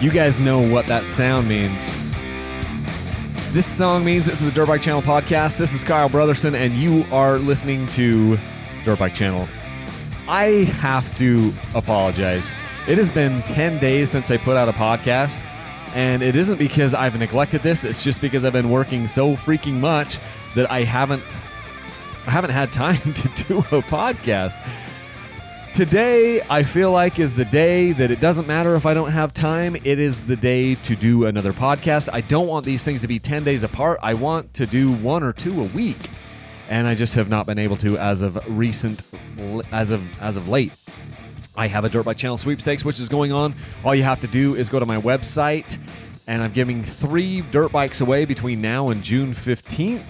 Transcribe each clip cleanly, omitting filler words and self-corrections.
You guys know what that sound means. This song means this is the Dirt Bike Channel podcast. This is Kyle Brotherson, and you are listening to Dirt Bike Channel. I have to apologize. It has been 10 days since I put out a podcast, and it isn't because I've neglected this. It's just because I've been working so freaking much that I haven't had time to do a podcast. Today, I feel like, is the day that it doesn't matter if I don't have time. It is the day to do another podcast. I don't want these things to be 10 days apart. I want to do one or two a week, and I just have not been able to as of late. I have a Dirt Bike Channel sweepstakes, which is going on. All you have to do is go to my website, and I'm giving 3 dirt bikes away between now and June 15th.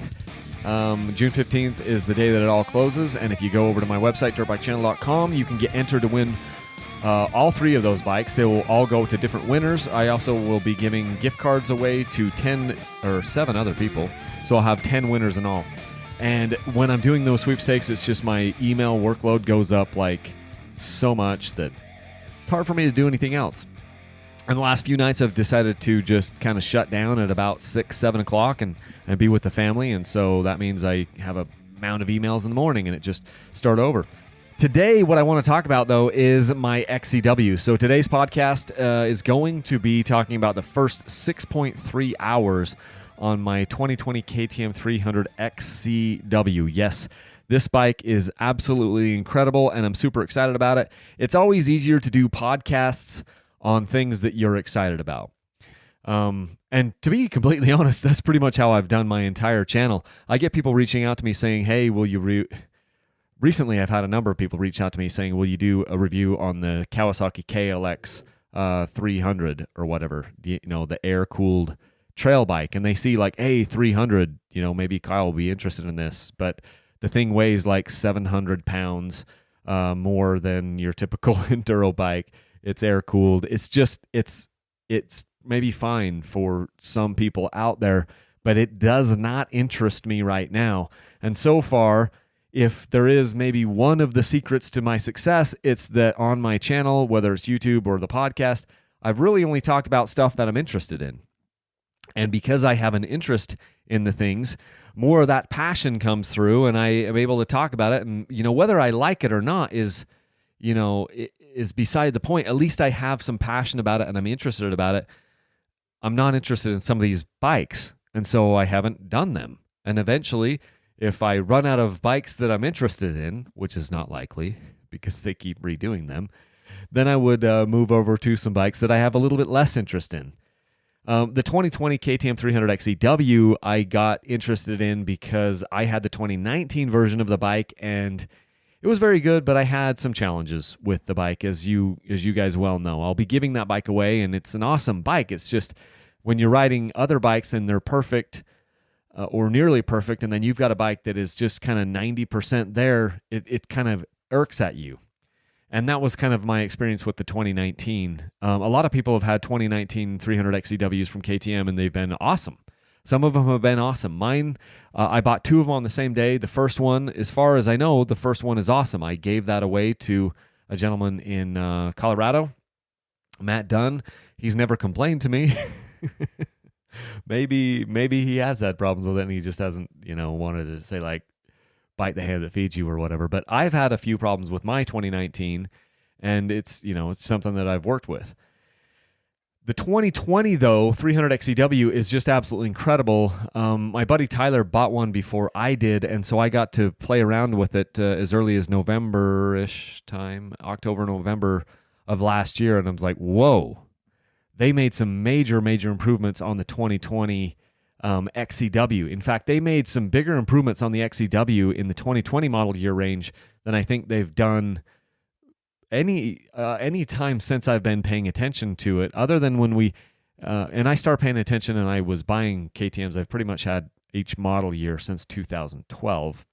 June 15th is the day that it all closes, and if you go over to my website, dirtbikechannel.com, you can get entered to win all 3 of those bikes. They will all go to different winners. I also will be giving gift cards away to 7 other people, so I'll have 10 winners in all. And when I'm doing those sweepstakes, it's just my email workload goes up like so much that it's hard for me to do anything else. And the last few nights, I've decided to just kind of shut down at about 6, 7 o'clock and be with the family. And so that means I have a mound of emails in the morning and it just start over. Today, what I want to talk about, though, is my XCW. So today's podcast is going to be talking about the first 6.3 hours on my 2020 KTM 300 XCW. Yes, this bike is absolutely incredible, and I'm super excited about it. It's always easier to do podcasts on things that you're excited about. And to be completely honest, that's pretty much how I've done my entire channel. I get people reaching out to me saying, hey, will you recently I've had a number of people reach out to me saying, will you do a review on the Kawasaki KLX 300 or whatever, the air-cooled trail bike. And they see like, hey, 300, maybe Kyle will be interested in this. But the thing weighs like 700 pounds more than your typical enduro bike. It's air-cooled. It's maybe fine for some people out there, but it does not interest me right now. And so far, if there is maybe one of the secrets to my success, it's that on my channel, whether it's YouTube or the podcast, I've really only talked about stuff that I'm interested in. And because I have an interest in the things, more of that passion comes through, and I am able to talk about it. And, whether I like it or not is beside the point. At least I have some passion about it and I'm interested about it. I'm not interested in some of these bikes, and so I haven't done them. And eventually, if I run out of bikes that I'm interested in, which is not likely because they keep redoing them, then I would move over to some bikes that I have a little bit less interest in. The 2020 KTM 300 XCW I got interested in because I had the 2019 version of the bike, and it was very good, but I had some challenges with the bike, as you guys well know. I'll be giving that bike away, and it's an awesome bike. It's just when you're riding other bikes and they're perfect or nearly perfect, and then you've got a bike that is just kind of 90% there, it kind of irks at you. And that was kind of my experience with the 2019. A lot of people have had 2019 300 XCWs from KTM, and they've been awesome. Some of them have been awesome. Mine, I bought 2 of them on the same day. The first one, as far as I know, the first one is awesome. I gave that away to a gentleman in Colorado, Matt Dunn. He's never complained to me. Maybe he has had problems with it, and he just hasn't, wanted to say like, bite the hand that feeds you or whatever. But I've had a few problems with my 2019, and it's something that I've worked with. The 2020, though, 300 XCW is just absolutely incredible. My buddy Tyler bought one before I did, and so I got to play around with it as early as November-ish time, October, November of last year, and I was like, whoa. They made some major improvements on the 2020 XCW. In fact, they made some bigger improvements on the XCW in the 2020 model year range than I think they've done any time since I've been paying attention to it, other than when and I started paying attention and I was buying KTMs. I've pretty much had each model year since 2012.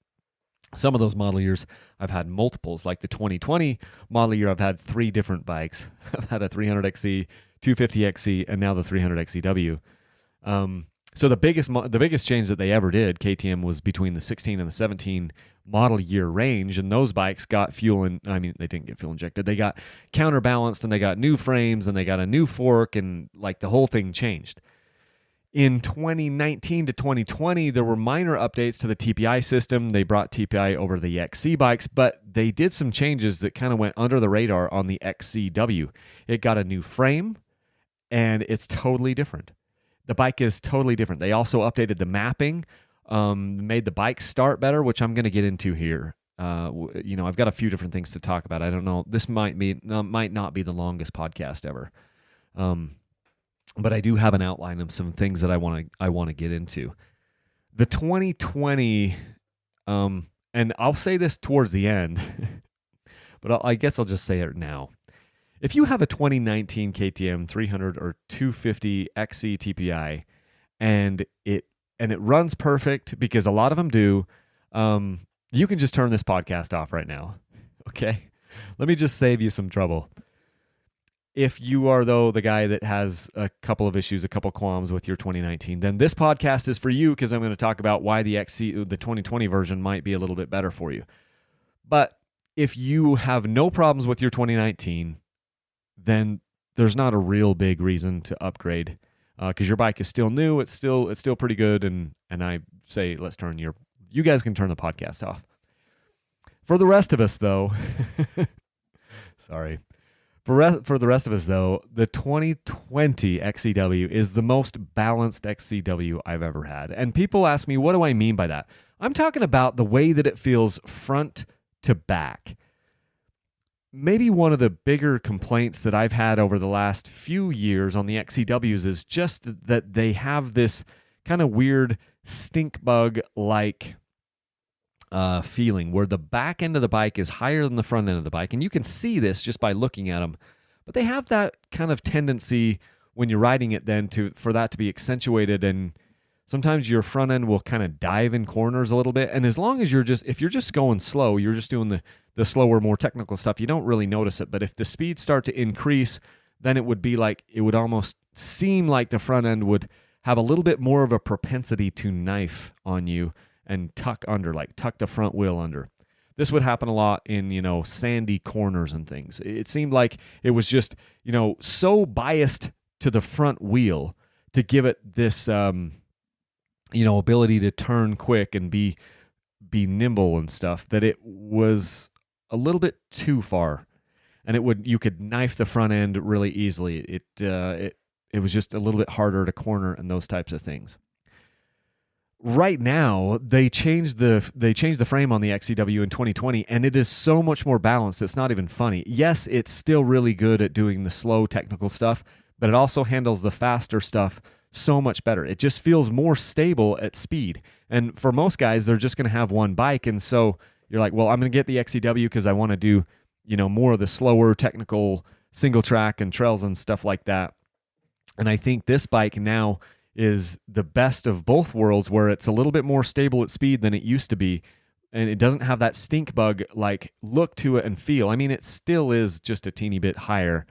Some of those model years I've had multiples, like the 2020 model year I've had 3 different bikes. I've had a 300 XC, 250 XC, and now the 300 XCW. So the biggest change that they ever did, KTM, was between the 16 and the 17 model year range, and those bikes got they didn't get fuel injected. They got counterbalanced, and they got new frames, and they got a new fork, and like the whole thing changed. In 2019 to 2020, there were minor updates to the TPI system. They brought TPI over the XC bikes, but they did some changes that kind of went under the radar on the XCW. It got a new frame, and it's totally different. The bike is totally different. They also updated the mapping, made the bike start better, which I'm going to get into here. I've got a few different things to talk about. I don't know. This might not be the longest podcast ever. But I do have an outline of some things that I want to get into. The 2020, and I'll say this towards the end, but I guess I'll just say it now. If you have a 2019 KTM 300 or 250 XC TPI, and it runs perfect, because a lot of them do, you can just turn this podcast off right now. Okay, let me just save you some trouble. If you are, though, the guy that has a couple of issues, a couple qualms with your 2019, then this podcast is for you, because I'm going to talk about why the 2020 version might be a little bit better for you. But if you have no problems with your 2019, then there's not a real big reason to upgrade, because your bike is still new. It's still pretty good, and I say you guys can turn the podcast off. For the rest of us, though, sorry. For the rest of us, though, the 2020 XCW is the most balanced XCW I've ever had. And people ask me, what do I mean by that? I'm talking about the way that it feels front to back. Maybe one of the bigger complaints that I've had over the last few years on the XCWs is just that they have this kind of weird stink bug-like feeling, where the back end of the bike is higher than the front end of the bike. And you can see this just by looking at them. But they have that kind of tendency when you're riding it then for that to be accentuated. And sometimes your front end will kind of dive in corners a little bit. And as long as if you're just going slow, you're just doing the slower, more technical stuff, you don't really notice it. But if the speeds start to increase, then it would almost seem like the front end would have a little bit more of a propensity to knife on you and tuck the front wheel under. This would happen a lot in, sandy corners and things. It seemed like it was just, so biased to the front wheel to give it this, ability to turn quick and be nimble and stuff, that it was a little bit too far. And you could knife the front end really easily. It was just a little bit harder to corner and those types of things. Right now, they changed the frame on the XCW in 2020, and it is so much more balanced. It's not even funny. Yes, it's still really good at doing the slow technical stuff, but it also handles the faster stuff so much better. It just feels more stable at speed. And for most guys, they're just going to have one bike, and so you're like, well, I'm going to get the XCW because I want to do, more of the slower technical single track and trails and stuff like that. And I think this bike now is the best of both worlds, where it's a little bit more stable at speed than it used to be, and it doesn't have that stink bug like look to it and feel. I mean, it still is just a teeny bit higher.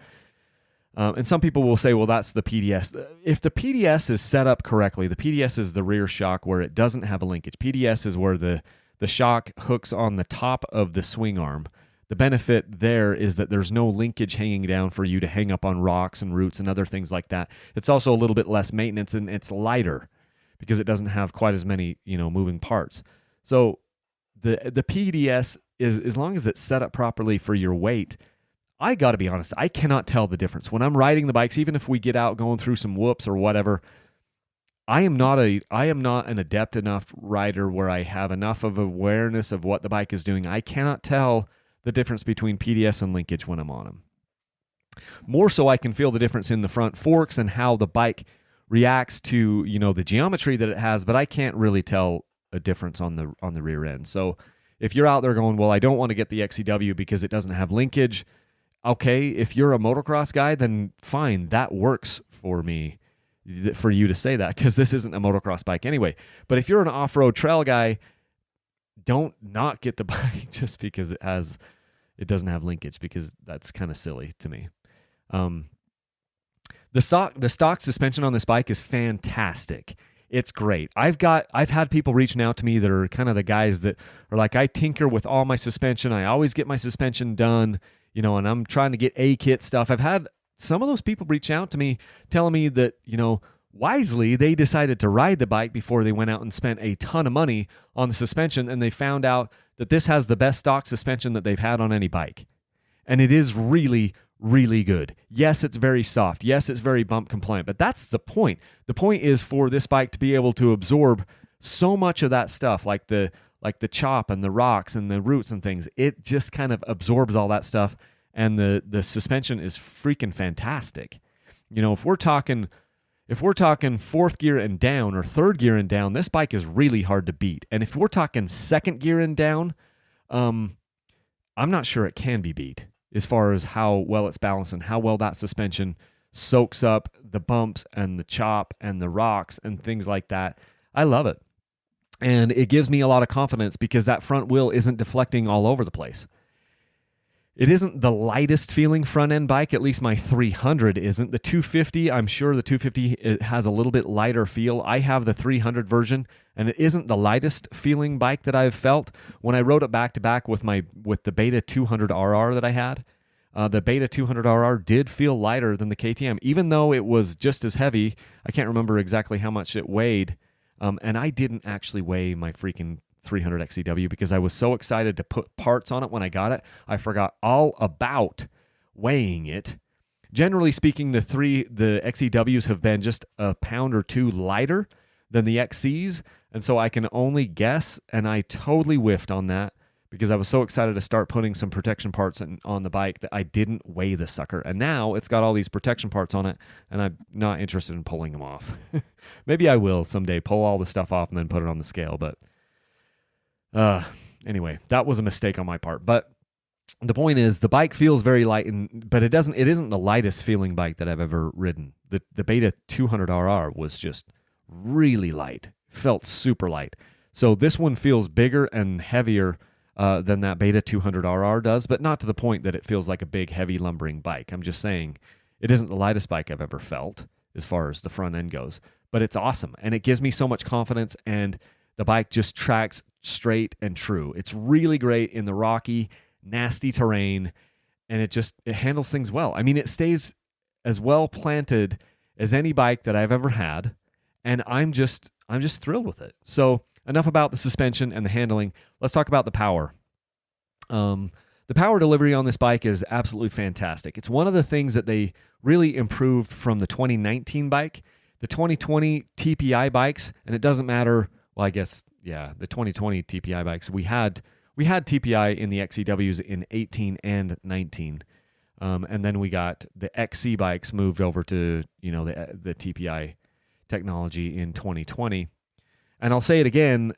And some people will say, well, that's the PDS. If the PDS is set up correctly, the PDS is the rear shock where it doesn't have a linkage. PDS is where the shock hooks on the top of the swing arm. The benefit there is that there's no linkage hanging down for you to hang up on rocks and roots and other things like that. It's also a little bit less maintenance, and it's lighter because it doesn't have quite as many, moving parts. So the PDS is, as long as it's set up properly for your weight, I got to be honest, I cannot tell the difference. When I'm riding the bikes, even if we get out going through some whoops or whatever, I am not an adept enough rider where I have enough of awareness of what the bike is doing. I cannot tell the difference between PDS and linkage when I'm on them. More so, I can feel the difference in the front forks and how the bike reacts to, the geometry that it has, but I can't really tell a difference on the rear end. So if you're out there going, well, I don't want to get the XCW because it doesn't have linkage, okay, if you're a motocross guy, then fine, that works for me, for you to say that, because this isn't a motocross bike anyway. But if you're an off-road trail guy, don't not get the bike just because it doesn't have linkage, because that's kind of silly to me. The stock suspension on this bike is fantastic. It's great. I've had people reaching out to me that are kind of the guys that are like, I tinker with all my suspension. I always get my suspension done, you know, and I'm trying to get A-kit stuff. I've had some of those people reach out to me telling me that, you know, wisely, they decided to ride the bike before they went out and spent a ton of money on the suspension, and they found out that this has the best stock suspension that they've had on any bike. And it is really, really good. Yes, it's very soft. Yes, it's very bump compliant, but that's the point. The point is for this bike to be able to absorb so much of that stuff, like the chop and the rocks and the roots and things. It just kind of absorbs all that stuff, and the suspension is freaking fantastic. You know, if we're talking fourth gear and down or third gear and down, this bike is really hard to beat. And if we're talking second gear and down, I'm not sure it can be beat as far as how well it's balanced and how well that suspension soaks up the bumps and the chop and the rocks and things like that. I love it. And it gives me a lot of confidence because that front wheel isn't deflecting all over the place. It isn't the lightest feeling front end bike, at least my 300 isn't. The 250, I'm sure the 250 it has a little bit lighter feel. I have the 300 version, and it isn't the lightest feeling bike that I've felt. When I rode it back to back with the Beta 200 RR that I had, the Beta 200 RR did feel lighter than the KTM, even though it was just as heavy. I can't remember exactly how much it weighed, and I didn't actually weigh my freaking 300 XCW because I was so excited to put parts on it when I got it. I forgot all about weighing it. Generally speaking, the XCWs have been just a pound or two lighter than the XCs, and so I can only guess, and I totally whiffed on that because I was so excited to start putting some protection parts on the bike that I didn't weigh the sucker. And now it's got all these protection parts on it, and I'm not interested in pulling them off. Maybe I will someday pull all the stuff off and then put it on the scale, but anyway, that was a mistake on my part. But the point is, the bike feels very light, but it isn't the lightest feeling bike that I've ever ridden. The Beta 200 RR was just really light, felt super light. So this one feels bigger and heavier than that Beta 200 RR does, but not to the point that it feels like a big, heavy, lumbering bike. I'm just saying it isn't the lightest bike I've ever felt as far as the front end goes, but it's awesome, and it gives me so much confidence, and the bike just tracks straight and true. It's really great in the rocky, nasty terrain, and it handles things well. I mean, it stays as well planted as any bike that I've ever had, and I'm just thrilled with it. So enough about the suspension and the handling. Let's talk about the power. The power delivery on this bike is absolutely fantastic. It's one of the things that they really improved from the 2019 bike. The 2020 TPI bikes, and it doesn't matter. Well, I guess, yeah, the 2020 TPI bikes, we had TPI in the XCWs in 18 and 19. And then we got the XC bikes moved over to, you know, the TPI technology in 2020. And I'll say it again,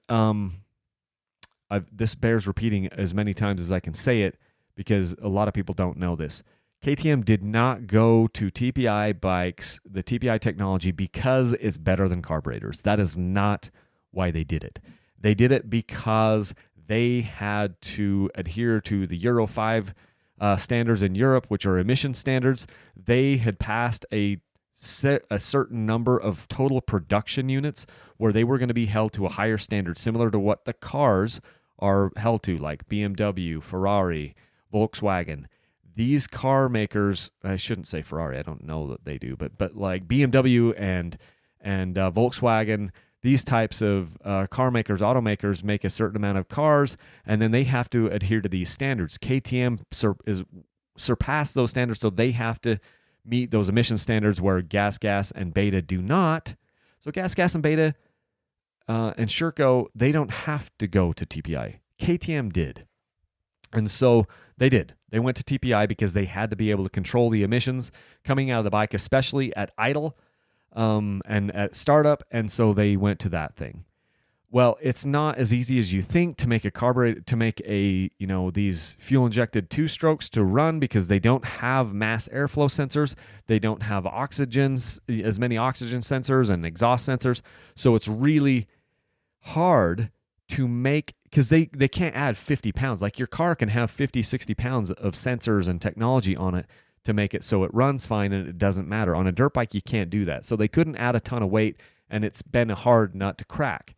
this bears repeating as many times as I can say it because a lot of people don't know this. KTM did not go to TPI bikes, the TPI technology, because it's better than carburetors. That is not why they did it. They did it because they had to adhere to the Euro 5 standards in Europe, which are emission standards. They had passed a certain number of total production units where they were going to be held to a higher standard, similar to what the cars are held to, like BMW, Ferrari, Volkswagen. These car makers, I shouldn't say Ferrari, I don't know that they do, but like BMW and Volkswagen, these types of car makers, automakers, make a certain amount of cars, and then they have to adhere to these standards. KTM surpassed those standards, so they have to meet those emission standards where Gas and Beta do not. So Gas and Beta and Sherco, they don't have to go to TPI. KTM did. And so they did. They went to TPI because they had to be able to control the emissions coming out of the bike, especially at idle. And at startup, and so they went to that thing. Well, it's not as easy as you think to make these fuel injected 2-strokes to run because they don't have mass airflow sensors. They don't have as many oxygen sensors and exhaust sensors. So it's really hard to make, because they can't add 50 pounds. Like your car can have 50, 60 pounds of sensors and technology on it to make it so it runs fine and it doesn't matter. On a dirt bike, you can't do that. So they couldn't add a ton of weight, and it's been a hard nut to crack.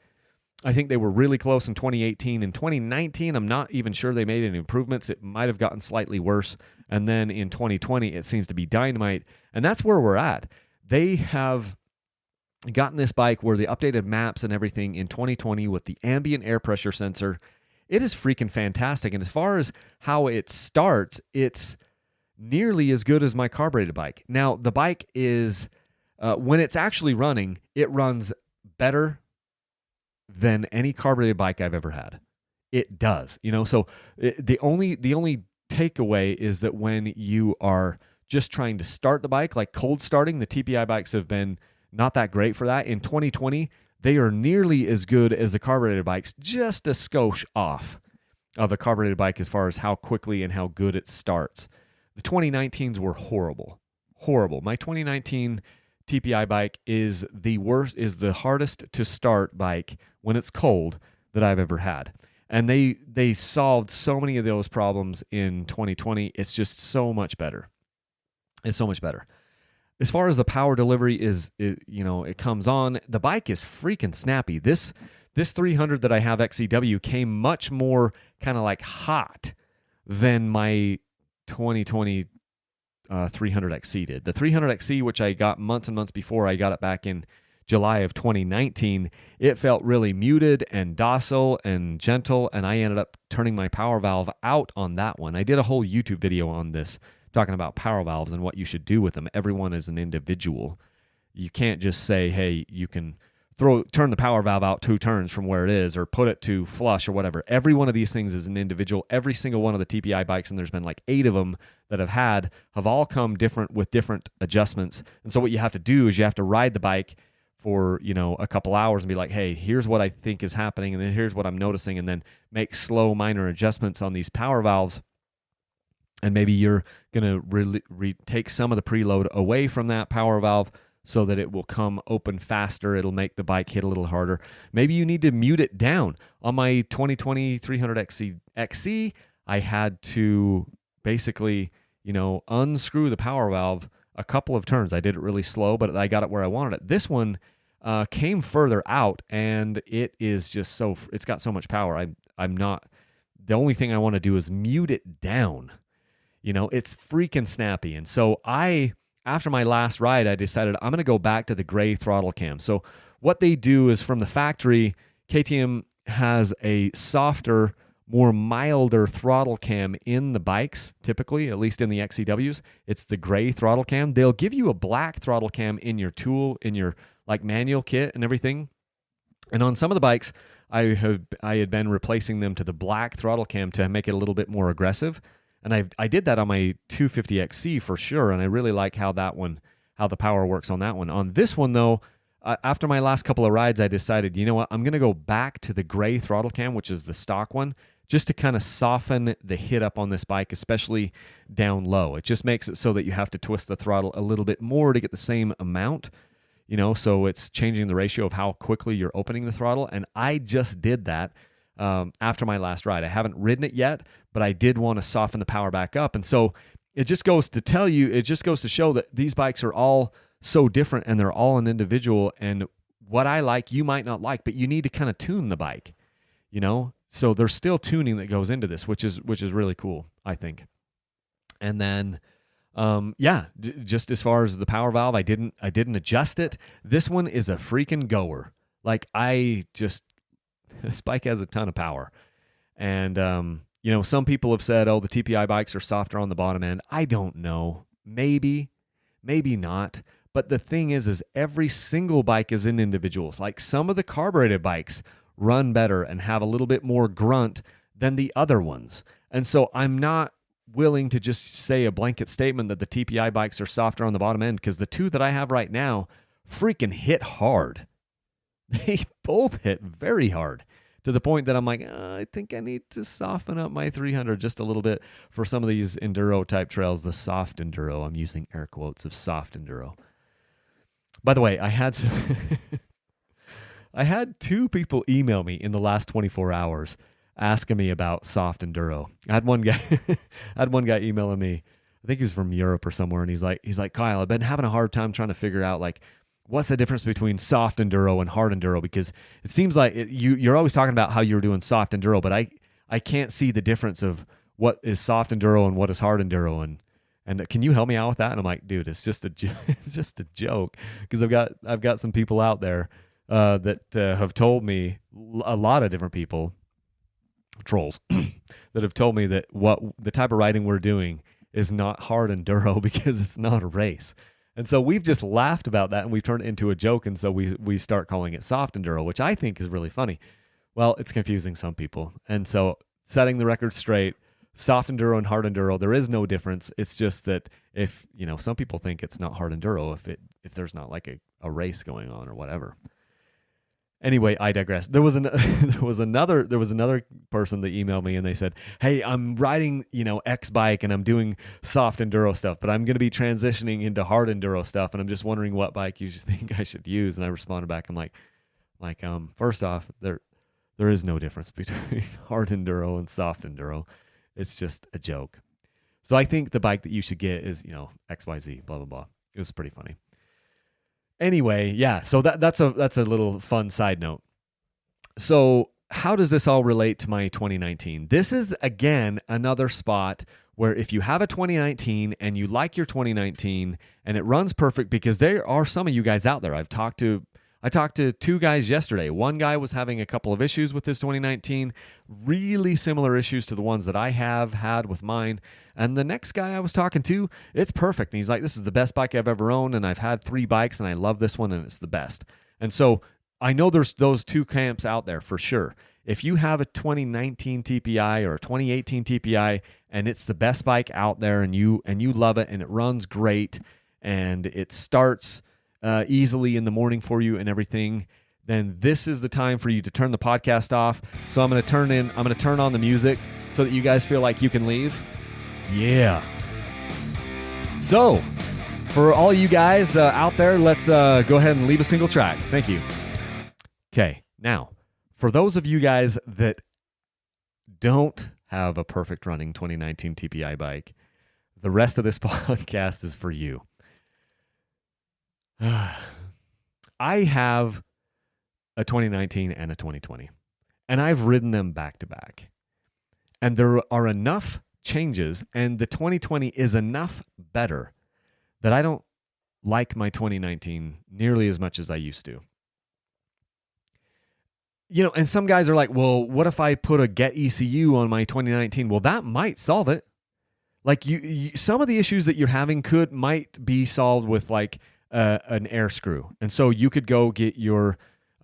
I think they were really close in 2018. In 2019, I'm not even sure they made any improvements. It might have gotten slightly worse. And then in 2020, it seems to be dynamite. And that's where we're at. They have gotten this bike where the updated maps and everything in 2020 with the ambient air pressure sensor. It is freaking fantastic. And as far as how it starts, it's nearly as good as my carbureted bike. Now, the bike is, when it's actually running, it runs better than any carbureted bike I've ever had. It does, so the only takeaway is that when you are just trying to start the bike, like cold starting, the TPI bikes have been not that great for that. In 2020, they are nearly as good as the carbureted bikes, just a skosh off of the carbureted bike as far as how quickly and how good it starts. The 2019s were horrible. My 2019 TPI bike is the worst, is the hardest to start bike when it's cold that I've ever had. And they solved so many of those problems in 2020. It's just so much better. It's so much better. As far as the power delivery it comes on, the bike is freaking snappy. This 300 that I have XCW came much more kind of like hot than my 2020 300XC did. The 300XC, which I got months and months before, I got it back in July of 2019, it felt really muted and docile and gentle, and I ended up turning my power valve out on that one. I did a whole YouTube video on this, talking about power valves and what you should do with them. Everyone is an individual. You can't just say, hey, you can turn the power valve out 2 turns from where it is, or put it to flush or whatever. Every one of these things is an individual. Every single one of the TPI bikes, and there's been like 8 of them that have all come different with different adjustments. And so what you have to do is you have to ride the bike for, a couple hours and be like, hey, here's what I think is happening, and then here's what I'm noticing, and then make slow minor adjustments on these power valves. And maybe you're going to take some of the preload away from that power valve so that it will come open faster. It'll make the bike hit a little harder. Maybe you need to mute it down. On my 2020 300XC, I had to basically, unscrew the power valve a couple of turns. I did it really slow, but I got it where I wanted it. This one came further out, and it is just it's got so much power. I'm not, the only thing I want to do is mute it down. It's freaking snappy. And so after my last ride, I decided I'm going to go back to the gray throttle cam. So what they do is, from the factory, KTM has a softer, more milder throttle cam in the bikes, typically, at least in the XCWs. It's the gray throttle cam. They'll give you a black throttle cam in your tool, in your manual kit and everything. And on some of the bikes, I had been replacing them to the black throttle cam to make it a little bit more aggressive. And I did that on my 250XC for sure, and I really like how the power works on that one. On this one, though, after my last couple of rides, I decided, you know what, I'm going to go back to the gray throttle cam, which is the stock one, just to kind of soften the hit up on this bike, especially down low. It just makes it so that you have to twist the throttle a little bit more to get the same amount, so it's changing the ratio of how quickly you're opening the throttle. And I just did that after my last ride. I haven't ridden it yet, but I did want to soften the power back up. And so it just goes to show that these bikes are all so different, and they're all an individual. And what I like, you might not like, but you need to kind of tune the bike, So there's still tuning that goes into this, which is really cool, I think. And then, just as far as the power valve, I didn't adjust it. This one is a freaking goer. This bike has a ton of power. And, some people have said, the TPI bikes are softer on the bottom end. I don't know. Maybe not. But the thing is every single bike is an individual. Like, some of the carbureted bikes run better and have a little bit more grunt than the other ones. And so I'm not willing to just say a blanket statement that the TPI bikes are softer on the bottom end, because the 2 that I have right now freaking hit hard. They both hit very hard, to the point that I'm like, I think I need to soften up my 300 just a little bit for some of these enduro type trails, the soft enduro. I'm using air quotes of soft enduro. By the way, I had I had 2 people email me in the last 24 hours asking me about soft enduro. I had one guy emailing me. I think he was from Europe or somewhere, and he's like, Kyle, I've been having a hard time trying to figure out, like, what's the difference between soft enduro and hard enduro? Because it seems like you're always talking about how you're doing soft enduro, but I can't see the difference of what is soft enduro and what is hard enduro. And can you help me out with that? And I'm like, dude, it's just it's just a joke, because I've got some people out there that have told me, a lot of different people, trolls, that have told me that what the type of riding we're doing is not hard enduro because it's not a race. And so we've just laughed about that, and we've turned it into a joke, and so we start calling it soft enduro, which I think is really funny. Well, it's confusing some people. And so setting the record straight, soft enduro and hard enduro, there is no difference. It's just that if, some people think it's not hard enduro if there's not like a race going on or whatever. Anyway, I digress. There was another person that emailed me, and they said, "Hey, I'm riding, X bike, and I'm doing soft enduro stuff, but I'm going to be transitioning into hard enduro stuff, and I'm just wondering what bike you think I should use." And I responded back, I'm like, first off, there is no difference between hard enduro and soft enduro. It's just a joke. So I think the bike that you should get is, XYZ, blah blah blah. It was pretty funny. Anyway, yeah, so that's a little fun side note. So how does this all relate to my 2019? This is, again, another spot where if you have a 2019 and you like your 2019 and it runs perfect, because there are some of you guys out there. I talked to two guys yesterday. One guy was having a couple of issues with his 2019, really similar issues to the ones that I have had with mine. And the next guy I was talking to, it's perfect. And he's like, this is the best bike I've ever owned, and I've had 3 bikes, and I love this one, and it's the best. And so I know there's those two camps out there for sure. If you have a 2019 TPI or a 2018 TPI, and it's the best bike out there, and you love it, and it runs great, and it starts easily in the morning for you and everything, then this is the time for you to turn the podcast off. So I'm going to turn on the music so that you guys feel like you can leave. Yeah. So for all you guys out there, let's go ahead and leave a single track. Thank you. Okay. Now, for those of you guys that don't have a perfect running 2019 TPI bike, the rest of this podcast is for you. I have a 2019 and a 2020, and I've ridden them back to back. And there are enough changes, and the 2020 is enough better that I don't like my 2019 nearly as much as I used to. And some guys are like, well, what if I put a Get ECU on my 2019? Well, that might solve it. Like you some of the issues that you're having might be solved with like an air screw. And so you could go get you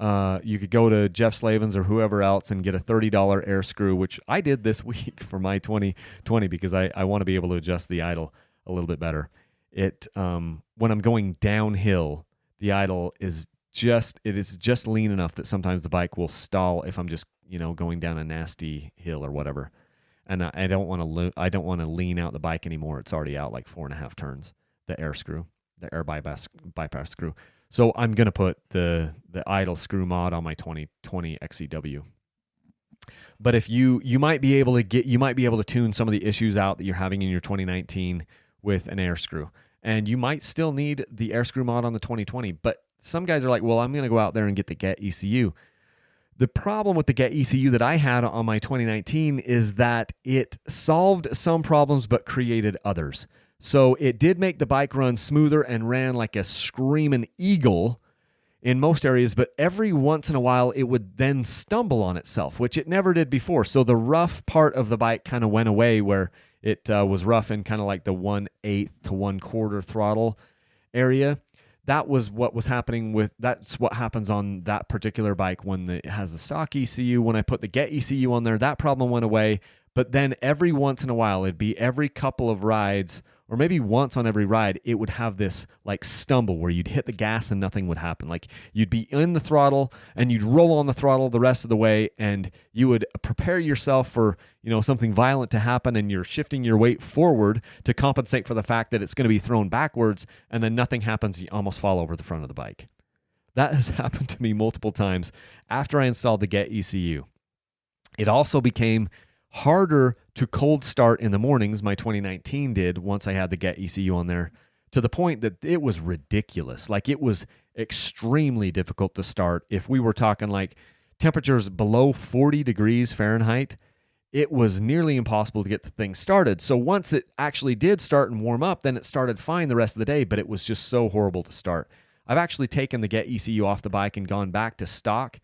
could go to Jeff Slavin's or whoever else and get a $30 air screw, which I did this week for my 2020 because I want to be able to adjust the idle a little bit better. When I'm going downhill, the idle is just lean enough that sometimes the bike will stall if I'm just, going down a nasty hill or whatever. And I don't want to lean out the bike anymore. It's already out like 4.5 turns, the air bypass screw. So I'm going to put the idle screw mod on my 2020 XCW. But if you might be able to tune some of the issues out that you're having in your 2019 with an air screw. And you might still need the air screw mod on the 2020, but some guys are like, well, I'm going to go out there and get the Get ECU. The problem with the Get ECU that I had on my 2019 is that it solved some problems but created others. So it did make the bike run smoother and ran like a screaming eagle in most areas, but every once in a while it would then stumble on itself, which it never did before. So the rough part of the bike kind of went away, where it was rough in kind of like the 1/8 to 1/4 throttle area. That was what was happening that's what happens on that particular bike when it has a stock ECU. When I put the Get ECU on there, that problem went away. But then every once in a while, it'd be every couple of rides, or maybe once on every ride, it would have this like stumble where you'd hit the gas and nothing would happen. Like you'd be in the throttle and you'd roll on the throttle the rest of the way, and you would prepare yourself for, something violent to happen, and you're shifting your weight forward to compensate for the fact that it's going to be thrown backwards, and then nothing happens. You almost fall over the front of the bike. That has happened to me multiple times after I installed the Get ECU. It also became harder to cold start in the mornings. My 2019 did, once I had the Get ECU on there, to the point that it was ridiculous. Like, it was extremely difficult to start. If we were talking like temperatures below 40 degrees Fahrenheit, it was nearly impossible to get the thing started. So once it actually did start and warm up, then it started fine the rest of the day, but it was just so horrible to start. I've actually taken the Get ECU off the bike and gone back to stock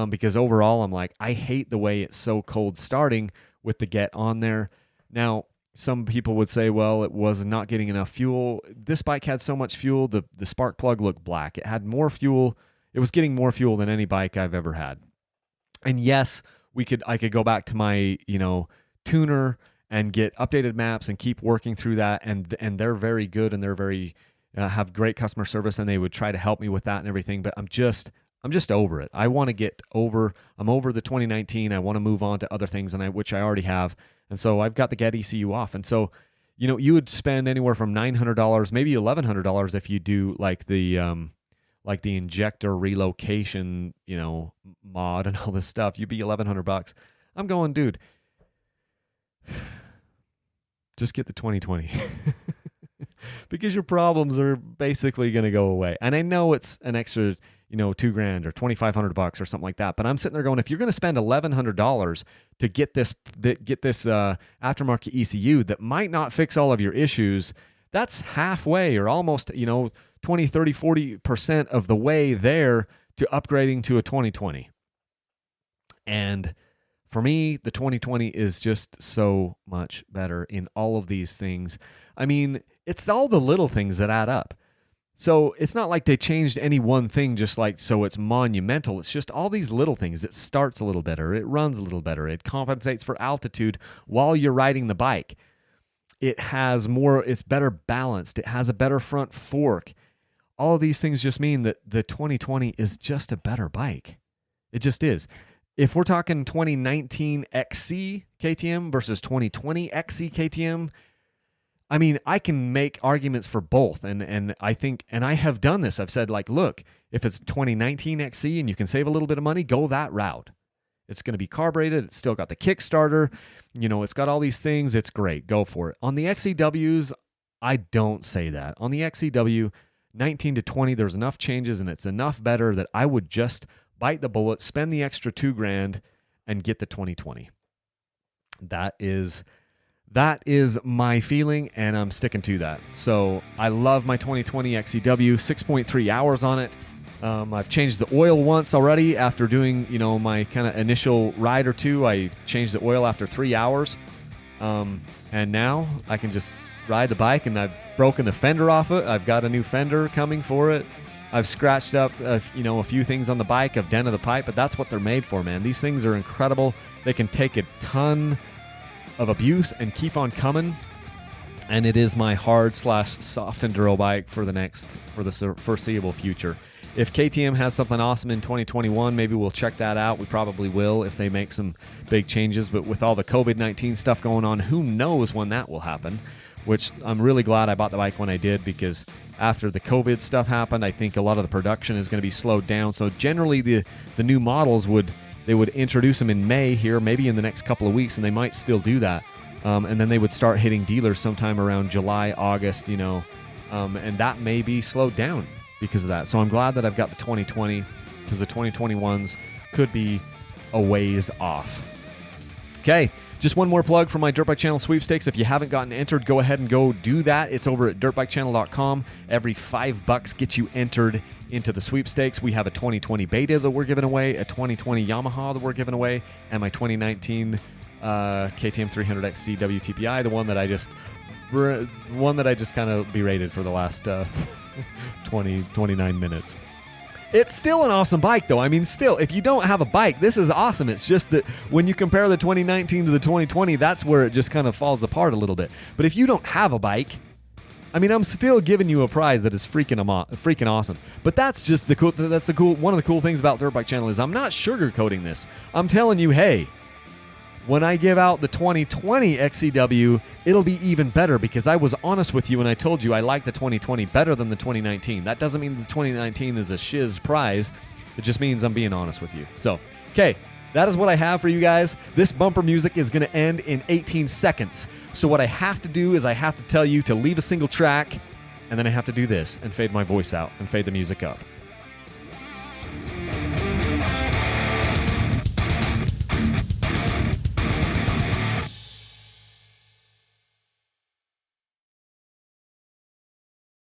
because overall I'm like, I hate the way it's so cold starting with the Get on there. Now, some people would say, well, it was not getting enough fuel. This bike had so much fuel, the spark plug looked black. It had more fuel. It was getting more fuel than any bike I've ever had. And yes, I could go back to my, tuner and get updated maps and keep working through that. And they're very good, and they're very have great customer service, and they would try to help me with that and everything. But I'm just over it. I want to get over. I'm over the 2019. I want to move on to other things, which I already have. And so I've got the Get ECU off. And so, you would spend anywhere from $900, maybe $1,100 if you do like the injector relocation, mod and all this stuff. You'd be $1,100. I'm going, dude, just get the 2020 because your problems are basically going to go away. And I know it's an extra, $2,000 or $2,500 or something like that. But I'm sitting there going, if you're going to spend $1,100 to get this aftermarket ECU that might not fix all of your issues, that's halfway or almost, 20, 30, 40% of the way there to upgrading to a 2020. And for me, the 2020 is just so much better in all of these things. I mean, it's all the little things that add up. So it's not like they changed any one thing just like so it's monumental. It's just all these little things. It starts a little better. It runs a little better. It compensates for altitude while you're riding the bike. It's better balanced. It has a better front fork. All of these things just mean that the 2020 is just a better bike. It just is. If we're talking 2019 XC KTM versus 2020 XC KTM, I mean, I can make arguments for both. And I think, and I have done this. I've said, like, look, if it's 2019 XC and you can save a little bit of money, go that route. It's going to be carbureted. It's still got the Kickstarter. It's got all these things. It's great. Go for it. On the XCWs, I don't say that. On the XCW, 19 to 20, there's enough changes and it's enough better that I would just bite the bullet, spend the extra $2,000 and get the 2020. That is my feeling, and I'm sticking to that. So I love my 2020 XCW, 6.3 hours on it. I've changed the oil once already after doing, my kind of initial ride or two. I changed the oil after 3 hours. And now I can just ride the bike, and I've broken the fender off it. I've got a new fender coming for it. I've scratched up, a few things on the bike. I've dented the pipe, but that's what they're made for, man. These things are incredible. They can take a ton of abuse and keep on coming. And it is my hard/soft enduro bike for the foreseeable future. If KTM has something awesome in 2021, maybe we'll check that out. We probably will if they make some big changes. But with all the COVID-19 stuff going on, who knows when that will happen, which I'm really glad I bought the bike when I did, because after the COVID stuff happened, I think a lot of the production is going to be slowed down. So generally the new models would introduce them in May here, maybe in the next couple of weeks, and they might still do that. And then they would start hitting dealers sometime around July, August, and that may be slowed down because of that. So I'm glad that I've got the 2020, because the 2021s could be a ways off. Okay, just one more plug for my Dirt Bike Channel sweepstakes. If you haven't gotten entered, go ahead and go do that. It's over at dirtbikechannel.com. Every $5 gets you entered into the sweepstakes. We have a 2020 Beta that we're giving away, a 2020 Yamaha that we're giving away, and my 2019 KTM 300XC WTPI, the one that I just kind of berated for the last 29 minutes. It's still an awesome bike, though. I mean, still, if you don't have a bike, this is awesome. It's just that when you compare the 2019 to the 2020, that's where it just kind of falls apart a little bit. But if you don't have a bike, I mean, I'm still giving you a prize that is freaking awesome. But that's just the cool. That's the cool. One of the cool things about Dirt Bike Channel is I'm not sugarcoating this. I'm telling you, hey, when I give out the 2020 XCW, it'll be even better, because I was honest with you and I told you I like the 2020 better than the 2019. That doesn't mean the 2019 is a shiz prize. It just means I'm being honest with you. So, okay, that is what I have for you guys. This bumper music is going to end in 18 seconds. So what I have to do is I have to tell you to leave a single track, and then I have to do this and fade my voice out and fade the music up.